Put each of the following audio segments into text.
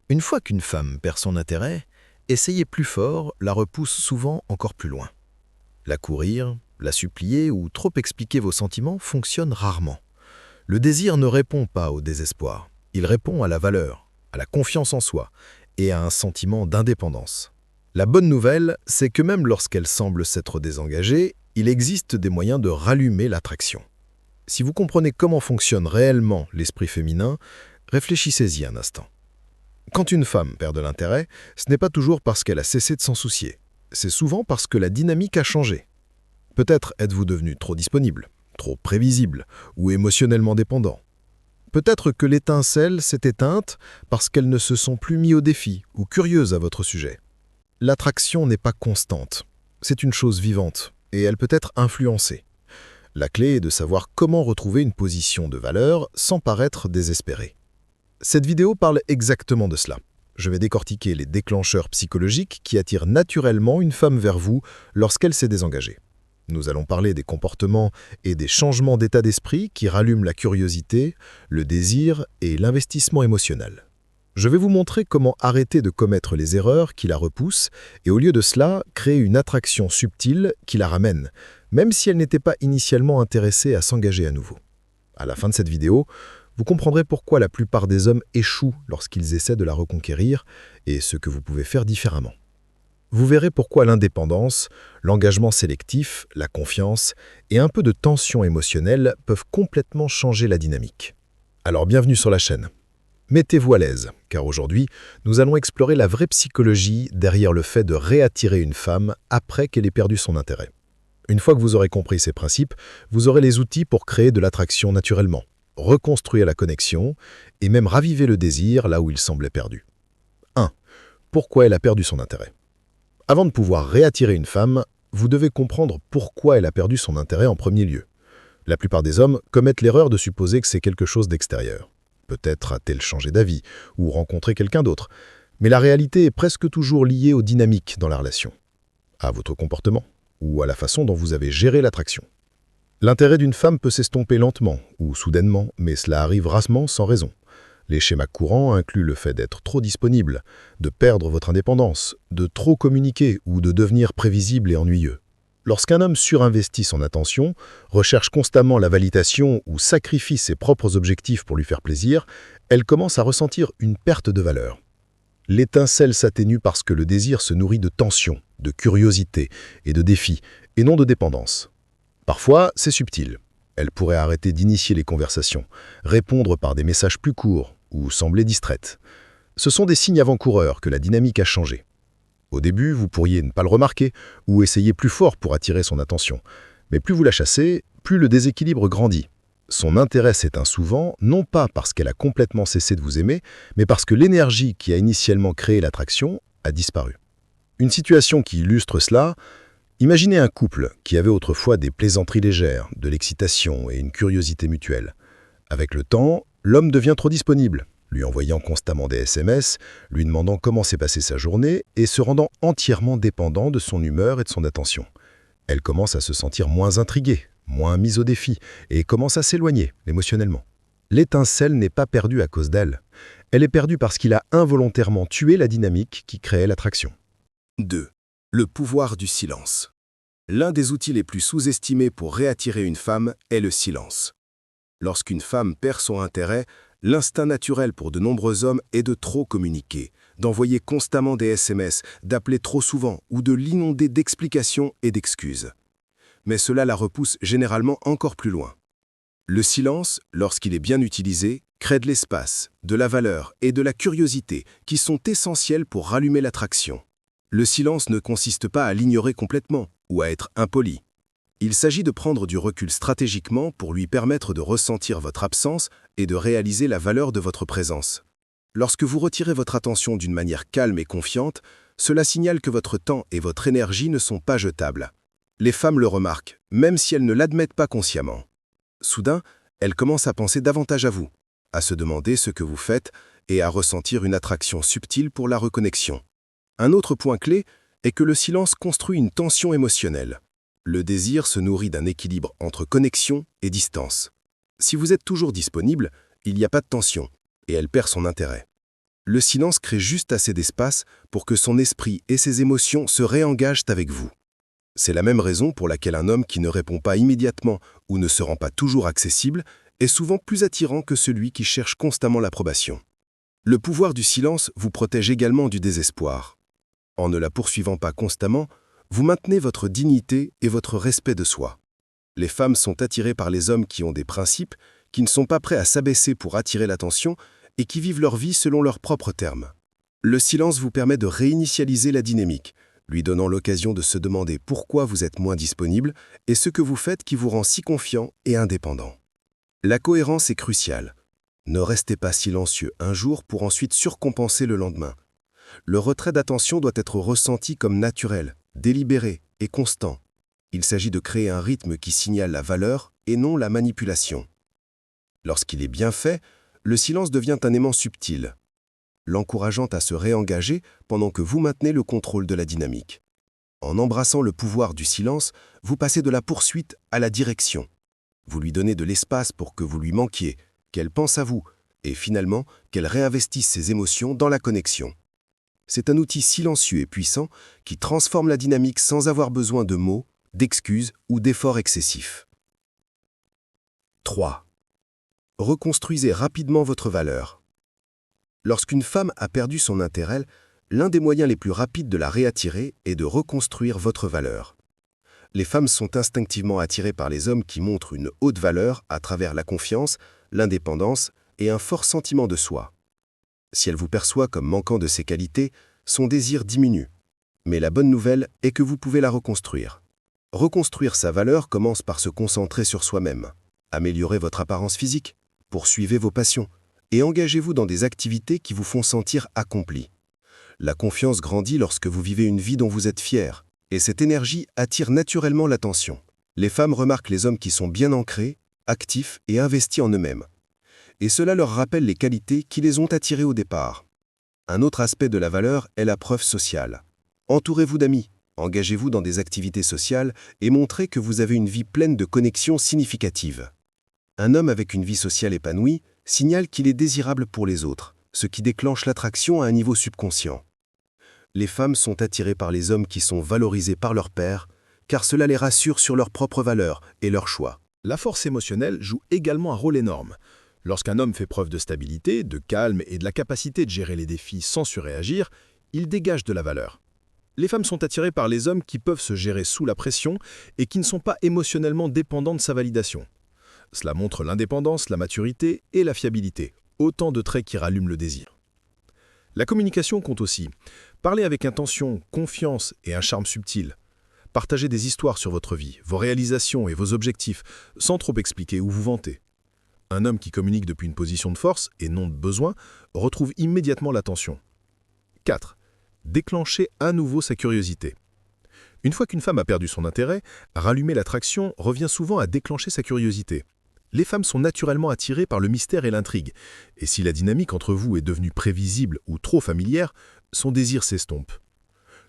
Une fois qu'une femme perd son intérêt, essayer plus fort la repousse souvent encore plus loin. La courir, la supplier ou trop expliquer vos sentiments fonctionne rarement. Le désir ne répond pas au désespoir, il répond à la valeur, à la confiance en soi et à un sentiment d'indépendance. La bonne nouvelle, c'est que même lorsqu'elle semble s'être désengagée, il existe des moyens de rallumer l'attraction. Si vous comprenez comment fonctionne réellement l'esprit féminin, réfléchissez-y un instant. Quand une femme perd de l'intérêt, ce n'est pas toujours parce qu'elle a cessé de s'en soucier. C'est souvent parce que la dynamique a changé. Peut-être êtes-vous devenu trop disponible, trop prévisible ou émotionnellement dépendant. Peut-être que l'étincelle s'est éteinte parce qu'elles ne se sont plus mis au défi ou curieuses à votre sujet. L'attraction n'est pas constante. C'est une chose vivante et elle peut être influencée. La clé est de savoir comment retrouver une position de valeur sans paraître désespéré. Cette vidéo parle exactement de cela. Je vais décortiquer les déclencheurs psychologiques qui attirent naturellement une femme vers vous lorsqu'elle s'est désengagée. Nous allons parler des comportements et des changements d'état d'esprit qui rallument la curiosité, le désir et l'investissement émotionnel. Je vais vous montrer comment arrêter de commettre les erreurs qui la repoussent et au lieu de cela, créer une attraction subtile qui la ramène, même si elle n'était pas initialement intéressée à s'engager à nouveau. À la fin de cette vidéo, vous comprendrez pourquoi la plupart des hommes échouent lorsqu'ils essaient de la reconquérir et ce que vous pouvez faire différemment. Vous verrez pourquoi l'indépendance, l'engagement sélectif, la confiance et un peu de tension émotionnelle peuvent complètement changer la dynamique. Alors bienvenue sur la chaîne. Mettez-vous à l'aise, car aujourd'hui, nous allons explorer la vraie psychologie derrière le fait de réattirer une femme après qu'elle ait perdu son intérêt. Une fois que vous aurez compris ces principes, vous aurez les outils pour créer de l'attraction naturellement, reconstruire la connexion et même raviver le désir là où il semblait perdu. 1. Pourquoi elle a perdu son intérêt? Avant de pouvoir réattirer une femme, vous devez comprendre pourquoi elle a perdu son intérêt en premier lieu. La plupart des hommes commettent l'erreur de supposer que c'est quelque chose d'extérieur. Peut-être a-t-elle changé d'avis ou rencontré quelqu'un d'autre. Mais la réalité est presque toujours liée aux dynamiques dans la relation, à votre comportement ou à la façon dont vous avez géré l'attraction. L'intérêt d'une femme peut s'estomper lentement ou soudainement, mais cela arrive rarement sans raison. Les schémas courants incluent le fait d'être trop disponible, de perdre votre indépendance, de trop communiquer ou de devenir prévisible et ennuyeux. Lorsqu'un homme surinvestit son attention, recherche constamment la validation ou sacrifie ses propres objectifs pour lui faire plaisir, elle commence à ressentir une perte de valeur. L'étincelle s'atténue parce que le désir se nourrit de tension, de curiosité et de défis, et non de dépendance. Parfois, c'est subtil. Elle pourrait arrêter d'initier les conversations, répondre par des messages plus courts ou sembler distraite. Ce sont des signes avant-coureurs que la dynamique a changé. Au début, vous pourriez ne pas le remarquer ou essayer plus fort pour attirer son attention. Mais plus vous la chassez, plus le déséquilibre grandit. Son intérêt s'éteint souvent, non pas parce qu'elle a complètement cessé de vous aimer, mais parce que l'énergie qui a initialement créé l'attraction a disparu. Une situation qui illustre cela, imaginez un couple qui avait autrefois des plaisanteries légères, de l'excitation et une curiosité mutuelle. Avec le temps, l'homme devient trop disponible, lui envoyant constamment des SMS, lui demandant comment s'est passée sa journée et se rendant entièrement dépendant de son humeur et de son attention. Elle commence à se sentir moins intriguée, moins mise au défi et commence à s'éloigner émotionnellement. L'étincelle n'est pas perdue à cause d'elle. Elle est perdue parce qu'il a involontairement tué la dynamique qui créait l'attraction. 2. Le pouvoir du silence. L'un des outils les plus sous-estimés pour réattirer une femme est le silence. Lorsqu'une femme perd son intérêt, l'instinct naturel pour de nombreux hommes est de trop communiquer, d'envoyer constamment des SMS, d'appeler trop souvent ou de l'inonder d'explications et d'excuses. Mais cela la repousse généralement encore plus loin. Le silence, lorsqu'il est bien utilisé, crée de l'espace, de la valeur et de la curiosité qui sont essentiels pour rallumer l'attraction. Le silence ne consiste pas à l'ignorer complètement ou à être impoli. Il s'agit de prendre du recul stratégiquement pour lui permettre de ressentir votre absence et de réaliser la valeur de votre présence. Lorsque vous retirez votre attention d'une manière calme et confiante, cela signale que votre temps et votre énergie ne sont pas jetables. Les femmes le remarquent, même si elles ne l'admettent pas consciemment. Soudain, elles commencent à penser davantage à vous, à se demander ce que vous faites et à ressentir une attraction subtile pour la reconnexion. Un autre point clé est que le silence construit une tension émotionnelle. Le désir se nourrit d'un équilibre entre connexion et distance. Si vous êtes toujours disponible, il n'y a pas de tension, et elle perd son intérêt. Le silence crée juste assez d'espace pour que son esprit et ses émotions se réengagent avec vous. C'est la même raison pour laquelle un homme qui ne répond pas immédiatement ou ne se rend pas toujours accessible est souvent plus attirant que celui qui cherche constamment l'approbation. Le pouvoir du silence vous protège également du désespoir. En ne la poursuivant pas constamment, vous maintenez votre dignité et votre respect de soi. Les femmes sont attirées par les hommes qui ont des principes, qui ne sont pas prêts à s'abaisser pour attirer l'attention et qui vivent leur vie selon leurs propres termes. Le silence vous permet de réinitialiser la dynamique, lui donnant l'occasion de se demander pourquoi vous êtes moins disponible et ce que vous faites qui vous rend si confiant et indépendant. La cohérence est cruciale. Ne restez pas silencieux un jour pour ensuite surcompenser le lendemain. Le retrait d'attention doit être ressenti comme naturel, délibéré et constant. Il s'agit de créer un rythme qui signale la valeur et non la manipulation. Lorsqu'il est bien fait, le silence devient un aimant subtil, l'encourageant à se réengager pendant que vous maintenez le contrôle de la dynamique. En embrassant le pouvoir du silence, vous passez de la poursuite à la direction. Vous lui donnez de l'espace pour que vous lui manquiez, qu'elle pense à vous, et finalement qu'elle réinvestisse ses émotions dans la connexion. C'est un outil silencieux et puissant qui transforme la dynamique sans avoir besoin de mots, d'excuses ou d'efforts excessifs. 3. Reconstruisez rapidement votre valeur. Lorsqu'une femme a perdu son intérêt, l'un des moyens les plus rapides de la réattirer est de reconstruire votre valeur. Les femmes sont instinctivement attirées par les hommes qui montrent une haute valeur à travers la confiance, l'indépendance et un fort sentiment de soi. Si elle vous perçoit comme manquant de ces qualités, son désir diminue. Mais la bonne nouvelle est que vous pouvez la reconstruire. Reconstruire sa valeur commence par se concentrer sur soi-même. Améliorez votre apparence physique, poursuivez vos passions et engagez-vous dans des activités qui vous font sentir accompli. La confiance grandit lorsque vous vivez une vie dont vous êtes fier, et cette énergie attire naturellement l'attention. Les femmes remarquent les hommes qui sont bien ancrés, actifs et investis en eux-mêmes. Et cela leur rappelle les qualités qui les ont attirés au départ. Un autre aspect de la valeur est la preuve sociale. Entourez-vous d'amis, engagez-vous dans des activités sociales et montrez que vous avez une vie pleine de connexions significatives. Un homme avec une vie sociale épanouie signale qu'il est désirable pour les autres, ce qui déclenche l'attraction à un niveau subconscient. Les femmes sont attirées par les hommes qui sont valorisés par leur père, car cela les rassure sur leurs propres valeurs et leurs choix. La force émotionnelle joue également un rôle énorme. Lorsqu'un homme fait preuve de stabilité, de calme et de la capacité de gérer les défis sans surréagir, il dégage de la valeur. Les femmes sont attirées par les hommes qui peuvent se gérer sous la pression et qui ne sont pas émotionnellement dépendants de sa validation. Cela montre l'indépendance, la maturité et la fiabilité, autant de traits qui rallument le désir. La communication compte aussi. Parlez avec intention, confiance et un charme subtil. Partagez des histoires sur votre vie, vos réalisations et vos objectifs, sans trop expliquer ou vous vanter. Un homme qui communique depuis une position de force et non de besoin retrouve immédiatement l'attention. 4. Déclenchez à nouveau sa curiosité. Une fois qu'une femme a perdu son intérêt, rallumer l'attraction revient souvent à déclencher sa curiosité. Les femmes sont naturellement attirées par le mystère et l'intrigue, et si la dynamique entre vous est devenue prévisible ou trop familière, son désir s'estompe.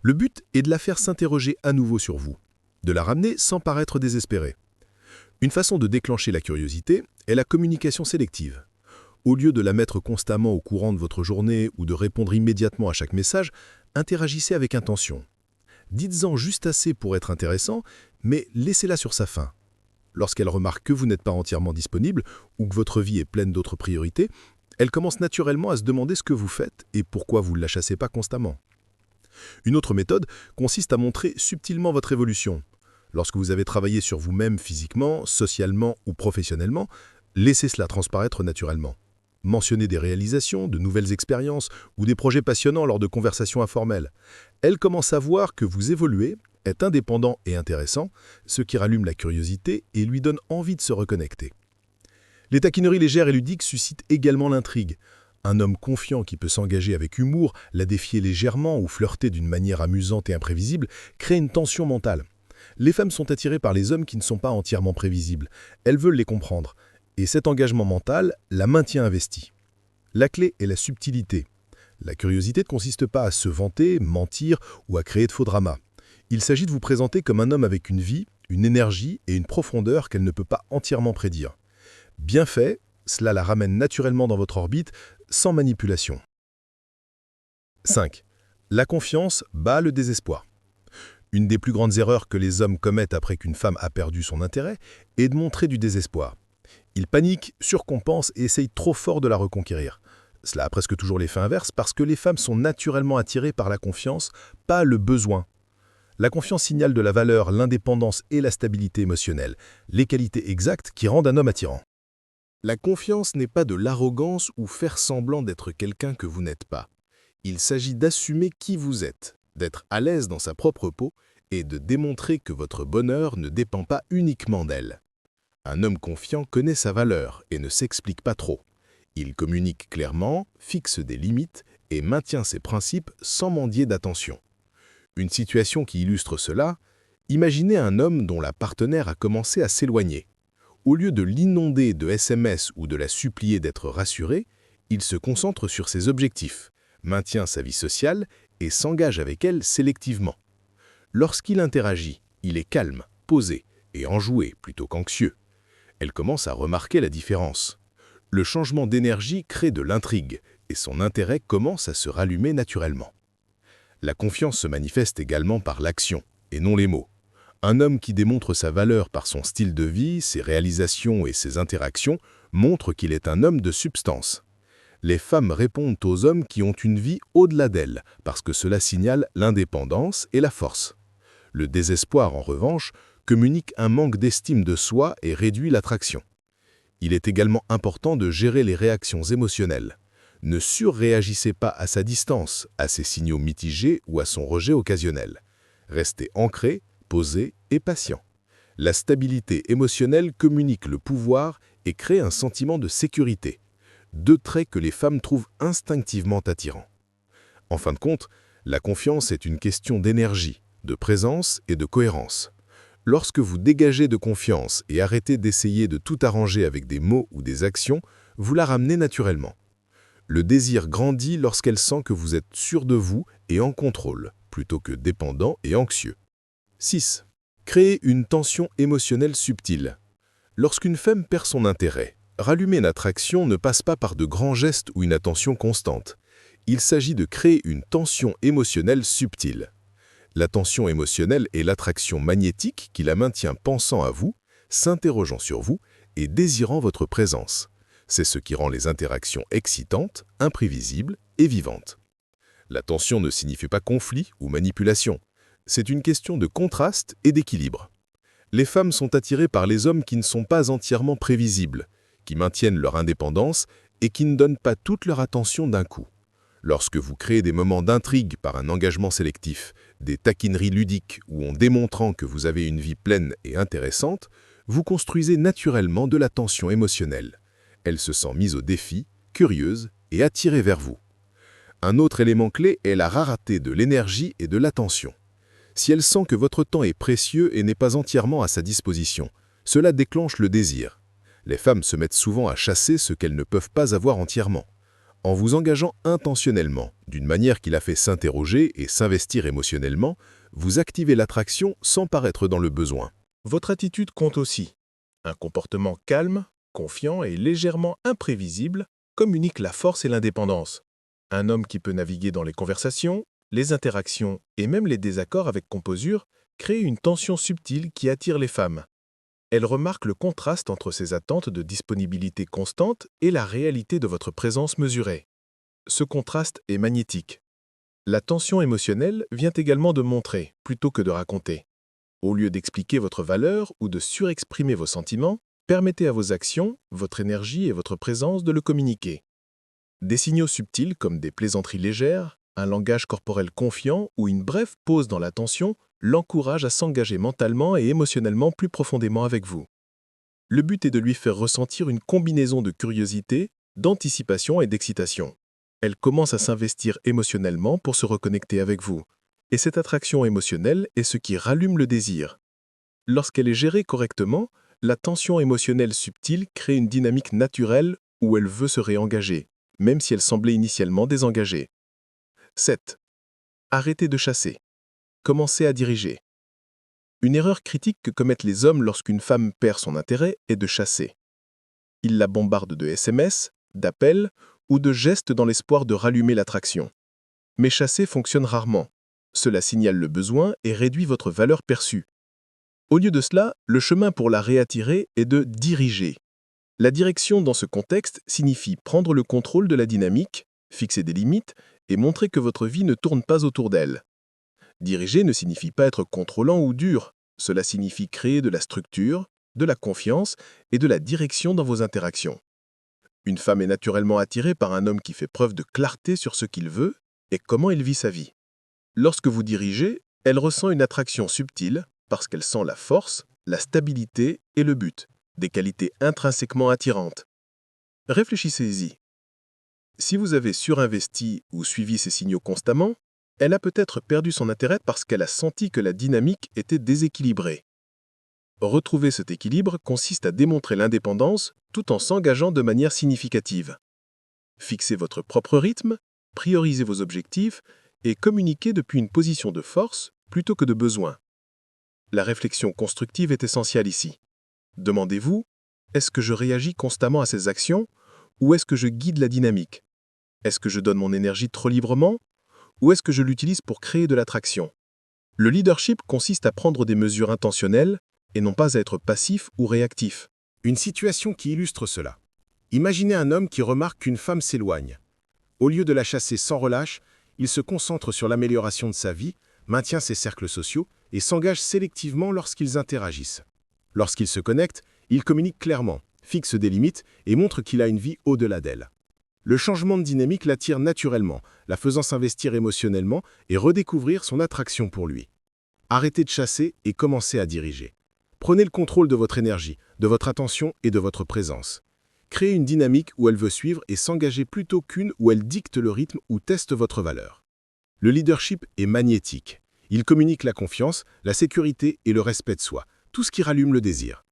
Le but est de la faire s'interroger à nouveau sur vous, de la ramener sans paraître désespérée. Une façon de déclencher la curiosité est la communication sélective. Au lieu de la mettre constamment au courant de votre journée ou de répondre immédiatement à chaque message, interagissez avec intention. Dites-en juste assez pour être intéressant, mais laissez-la sur sa faim. Lorsqu'elle remarque que vous n'êtes pas entièrement disponible ou que votre vie est pleine d'autres priorités, elle commence naturellement à se demander ce que vous faites et pourquoi vous ne la chassez pas constamment. Une autre méthode consiste à montrer subtilement votre évolution. Lorsque vous avez travaillé sur vous-même physiquement, socialement ou professionnellement, laissez cela transparaître naturellement. Mentionnez des réalisations, de nouvelles expériences ou des projets passionnants lors de conversations informelles. Elle commence à voir que vous évoluez, est indépendant et intéressant, ce qui rallume la curiosité et lui donne envie de se reconnecter. Les taquineries légères et ludiques suscitent également l'intrigue. Un homme confiant qui peut s'engager avec humour, la défier légèrement ou flirter d'une manière amusante et imprévisible crée une tension mentale. Les femmes sont attirées par les hommes qui ne sont pas entièrement prévisibles. Elles veulent les comprendre. Et cet engagement mental la maintient investie. La clé est la subtilité. La curiosité ne consiste pas à se vanter, mentir ou à créer de faux dramas. Il s'agit de vous présenter comme un homme avec une vie, une énergie et une profondeur qu'elle ne peut pas entièrement prédire. Bien fait, cela la ramène naturellement dans votre orbite, sans manipulation. 5. La confiance bat le désespoir. Une des plus grandes erreurs que les hommes commettent après qu'une femme a perdu son intérêt est de montrer du désespoir. Ils paniquent, surcompensent et essayent trop fort de la reconquérir. Cela a presque toujours l'effet inverse parce que les femmes sont naturellement attirées par la confiance, pas le besoin. La confiance signale de la valeur, l'indépendance et la stabilité émotionnelle, les qualités exactes qui rendent un homme attirant. La confiance n'est pas de l'arrogance ou faire semblant d'être quelqu'un que vous n'êtes pas. Il s'agit d'assumer qui vous êtes, d'être à l'aise dans sa propre peau et de démontrer que votre bonheur ne dépend pas uniquement d'elle. Un homme confiant connaît sa valeur et ne s'explique pas trop. Il communique clairement, fixe des limites et maintient ses principes sans mendier d'attention. Une situation qui illustre cela, imaginez un homme dont la partenaire a commencé à s'éloigner. Au lieu de l'inonder de SMS ou de la supplier d'être rassurée, il se concentre sur ses objectifs, maintient sa vie sociale et s'engage avec elle sélectivement. Lorsqu'il interagit, il est calme, posé et enjoué plutôt qu'anxieux. Elle commence à remarquer la différence. Le changement d'énergie crée de l'intrigue et son intérêt commence à se rallumer naturellement. La confiance se manifeste également par l'action, et non les mots. Un homme qui démontre sa valeur par son style de vie, ses réalisations et ses interactions montre qu'il est un homme de substance. Les femmes répondent aux hommes qui ont une vie au-delà d'elles, parce que cela signale l'indépendance et la force. Le désespoir, en revanche, communique un manque d'estime de soi et réduit l'attraction. Il est également important de gérer les réactions émotionnelles. Ne surréagissez pas à sa distance, à ses signaux mitigés ou à son rejet occasionnel. Restez ancré, posé et patient. La stabilité émotionnelle communique le pouvoir et crée un sentiment de sécurité. Deux traits que les femmes trouvent instinctivement attirants. En fin de compte, la confiance est une question d'énergie, de présence et de cohérence. Lorsque vous dégagez de confiance et arrêtez d'essayer de tout arranger avec des mots ou des actions, vous la ramenez naturellement. Le désir grandit lorsqu'elle sent que vous êtes sûr de vous et en contrôle, plutôt que dépendant et anxieux. 6. Créer une tension émotionnelle subtile. Lorsqu'une femme perd son intérêt, rallumer une attraction ne passe pas par de grands gestes ou une attention constante. Il s'agit de créer une tension émotionnelle subtile. La tension émotionnelle est l'attraction magnétique qui la maintient pensant à vous, s'interrogeant sur vous et désirant votre présence. C'est ce qui rend les interactions excitantes, imprévisibles et vivantes. La tension ne signifie pas conflit ou manipulation. C'est une question de contraste et d'équilibre. Les femmes sont attirées par les hommes qui ne sont pas entièrement prévisibles, qui maintiennent leur indépendance et qui ne donnent pas toute leur attention d'un coup. Lorsque vous créez des moments d'intrigue par un engagement sélectif, des taquineries ludiques ou en démontrant que vous avez une vie pleine et intéressante, vous construisez naturellement de la tension émotionnelle. Elle se sent mise au défi, curieuse et attirée vers vous. Un autre élément clé est la rareté de l'énergie et de l'attention. Si elle sent que votre temps est précieux et n'est pas entièrement à sa disposition, cela déclenche le désir. Les femmes se mettent souvent à chasser ce qu'elles ne peuvent pas avoir entièrement. En vous engageant intentionnellement, d'une manière qui la fait s'interroger et s'investir émotionnellement, vous activez l'attraction sans paraître dans le besoin. Votre attitude compte aussi. Un comportement calme, confiant et légèrement imprévisible communique la force et l'indépendance. Un homme qui peut naviguer dans les conversations, les interactions et même les désaccords avec composure crée une tension subtile qui attire les femmes. Elle remarque le contraste entre ses attentes de disponibilité constante et la réalité de votre présence mesurée. Ce contraste est magnétique. La tension émotionnelle vient également de montrer plutôt que de raconter. Au lieu d'expliquer votre valeur ou de surexprimer vos sentiments, permettez à vos actions, votre énergie et votre présence de le communiquer. Des signaux subtils comme des plaisanteries légères, un langage corporel confiant ou une brève pause dans l'attention l'encouragent à s'engager mentalement et émotionnellement plus profondément avec vous. Le but est de lui faire ressentir une combinaison de curiosité, d'anticipation et d'excitation. Elle commence à s'investir émotionnellement pour se reconnecter avec vous. Et cette attraction émotionnelle est ce qui rallume le désir. Lorsqu'elle est gérée correctement, la tension émotionnelle subtile crée une dynamique naturelle où elle veut se réengager, même si elle semblait initialement désengagée. 7. Arrêtez de chasser. Commencez à diriger. Une erreur critique que commettent les hommes lorsqu'une femme perd son intérêt est de chasser. Ils la bombardent de SMS, d'appels ou de gestes dans l'espoir de rallumer l'attraction. Mais chasser fonctionne rarement. Cela signale le besoin et réduit votre valeur perçue. Au lieu de cela, le chemin pour la réattirer est de diriger. La direction dans ce contexte signifie prendre le contrôle de la dynamique, fixer des limites et montrer que votre vie ne tourne pas autour d'elle. Diriger ne signifie pas être contrôlant ou dur, cela signifie créer de la structure, de la confiance et de la direction dans vos interactions. Une femme est naturellement attirée par un homme qui fait preuve de clarté sur ce qu'il veut et comment il vit sa vie. Lorsque vous dirigez, elle ressent une attraction subtile parce qu'elle sent la force, la stabilité et le but, des qualités intrinsèquement attirantes. Réfléchissez-y. Si vous avez surinvesti ou suivi ces signaux constamment, elle a peut-être perdu son intérêt parce qu'elle a senti que la dynamique était déséquilibrée. Retrouver cet équilibre consiste à démontrer l'indépendance tout en s'engageant de manière significative. Fixez votre propre rythme, priorisez vos objectifs et communiquez depuis une position de force plutôt que de besoin. La réflexion constructive est essentielle ici. Demandez-vous, est-ce que je réagis constamment à ces actions ou est-ce que je guide la dynamique? Est-ce que je donne mon énergie trop librement ou est-ce que je l'utilise pour créer de l'attraction? Le leadership consiste à prendre des mesures intentionnelles et non pas à être passif ou réactif. Une situation qui illustre cela. Imaginez un homme qui remarque qu'une femme s'éloigne. Au lieu de la chasser sans relâche, il se concentre sur l'amélioration de sa vie, maintient ses cercles sociaux et s'engage sélectivement lorsqu'ils interagissent. Lorsqu'il se connecte, il communique clairement, fixe des limites et montre qu'il a une vie au-delà d'elle. Le changement de dynamique l'attire naturellement, la faisant s'investir émotionnellement et redécouvrir son attraction pour lui. Arrêtez de chasser et commencez à diriger. Prenez le contrôle de votre énergie, de votre attention et de votre présence. Créez une dynamique où elle veut suivre et s'engager plutôt qu'une où elle dicte le rythme ou teste votre valeur. Le leadership est magnétique. Il communique la confiance, la sécurité et le respect de soi, tout ce qui rallume le désir.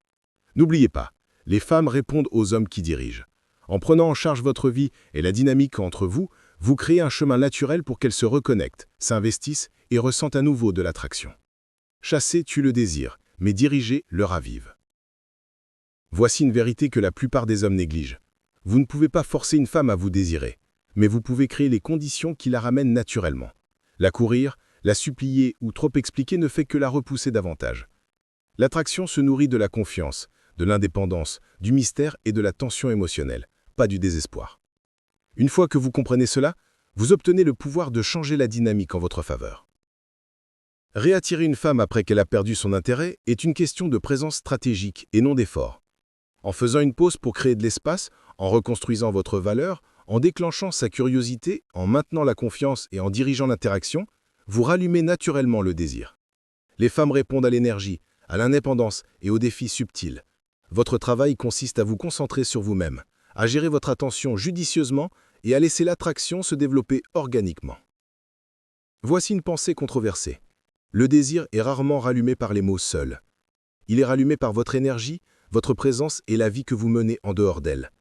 N'oubliez pas, les femmes répondent aux hommes qui dirigent. En prenant en charge votre vie et la dynamique entre vous, vous créez un chemin naturel pour qu'elles se reconnectent, s'investissent et ressentent à nouveau de l'attraction. Chasser tue le désir, mais diriger le ravive. Voici une vérité que la plupart des hommes négligent. Vous ne pouvez pas forcer une femme à vous désirer, mais vous pouvez créer les conditions qui la ramènent naturellement. La courir, la supplier ou trop expliquer ne fait que la repousser davantage. L'attraction se nourrit de la confiance, de l'indépendance, du mystère et de la tension émotionnelle, pas du désespoir. Une fois que vous comprenez cela, vous obtenez le pouvoir de changer la dynamique en votre faveur. Réattirer une femme après qu'elle a perdu son intérêt est une question de présence stratégique et non d'effort. En faisant une pause pour créer de l'espace, en reconstruisant votre valeur, en déclenchant sa curiosité, en maintenant la confiance et en dirigeant l'interaction, vous rallumez naturellement le désir. Les femmes répondent à l'énergie, à l'indépendance et aux défis subtils. Votre travail consiste à vous concentrer sur vous-même, à gérer votre attention judicieusement et à laisser l'attraction se développer organiquement. Voici une pensée controversée. Le désir est rarement rallumé par les mots seuls. Il est rallumé par votre énergie, votre présence et la vie que vous menez en dehors d'elle.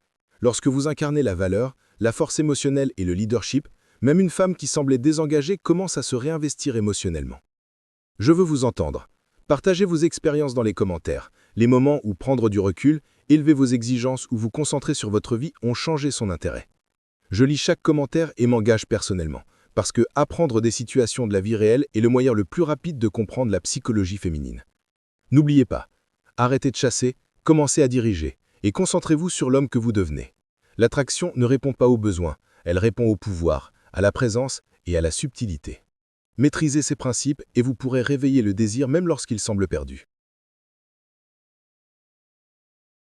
Lorsque vous incarnez la valeur, la force émotionnelle et le leadership, même une femme qui semblait désengagée commence à se réinvestir émotionnellement. Je veux vous entendre. Partagez vos expériences dans les commentaires. Les moments où prendre du recul, élever vos exigences ou vous concentrer sur votre vie ont changé son intérêt. Je lis chaque commentaire et m'engage personnellement, parce que apprendre des situations de la vie réelle est le moyen le plus rapide de comprendre la psychologie féminine. N'oubliez pas, arrêtez de chasser, commencez à diriger, et concentrez-vous sur l'homme que vous devenez. L'attraction ne répond pas aux besoins, elle répond au pouvoir, à la présence et à la subtilité. Maîtrisez ces principes et vous pourrez réveiller le désir même lorsqu'il semble perdu.